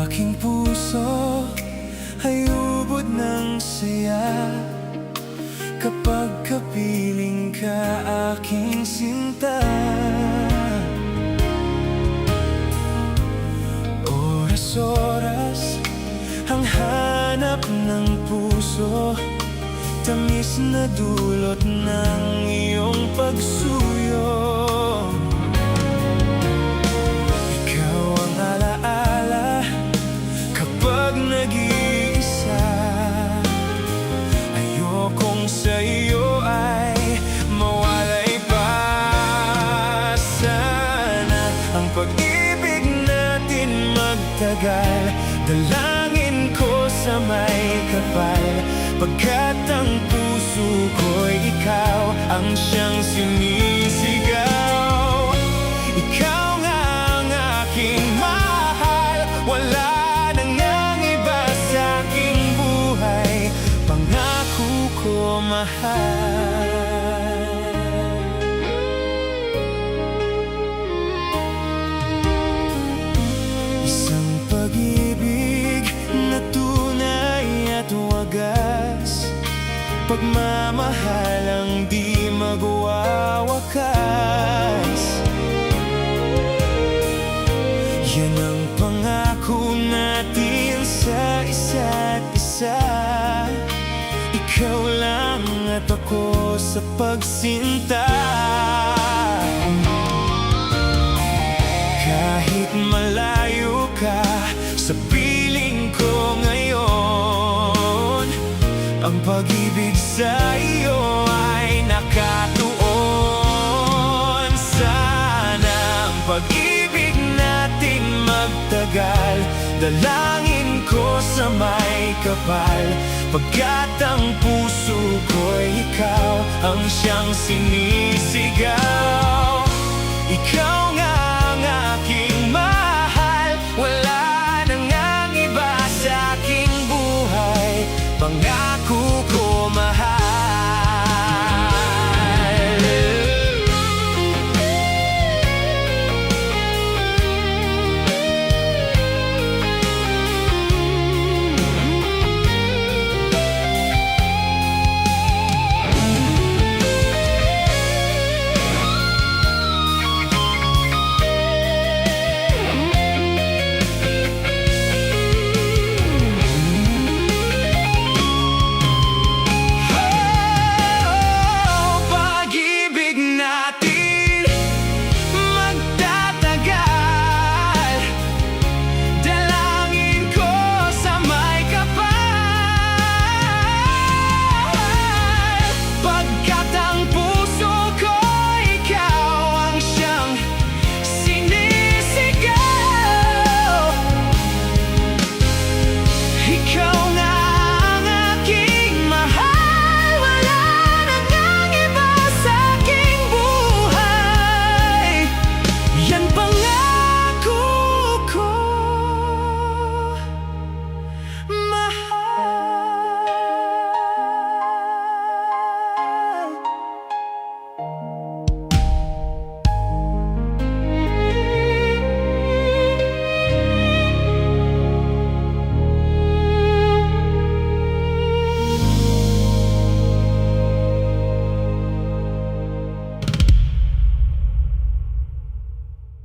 aking puso ay ubod ng saya kapag kapiling ka, aking sinta. Oras-oras ang hanap ng puso, tamis na dulot ng iyong pagsuyo. Ikaw ang alaala kapag nag-iisa. Ayokong sa iyo ay mawalay pa. Sana ang pag-ibig natin magtagal, dalangin ko sa may kapal, pagkat ang puso ko'y ikaw ang siyang sinisigaw. Ikaw nga ang aking mahal, wala nang nang iba sa aking buhay, pangako ko mahal. Isang pag-ibig na tunay at wagas, pagmamahal ang di magwawakas. Yan ang pangako natin sa isa't isa, ikaw lang at ako sa pagsinta. Kahit malayo ka sa piling ko ngayon, ang pag-ibig sa iyo ay nakatuon. Sana ang pag-ibig natin magtagal, dalangin ko sa may kapal, pagkat ang puso ko'y ikaw ang siyang sinisigaw. Ikaw nga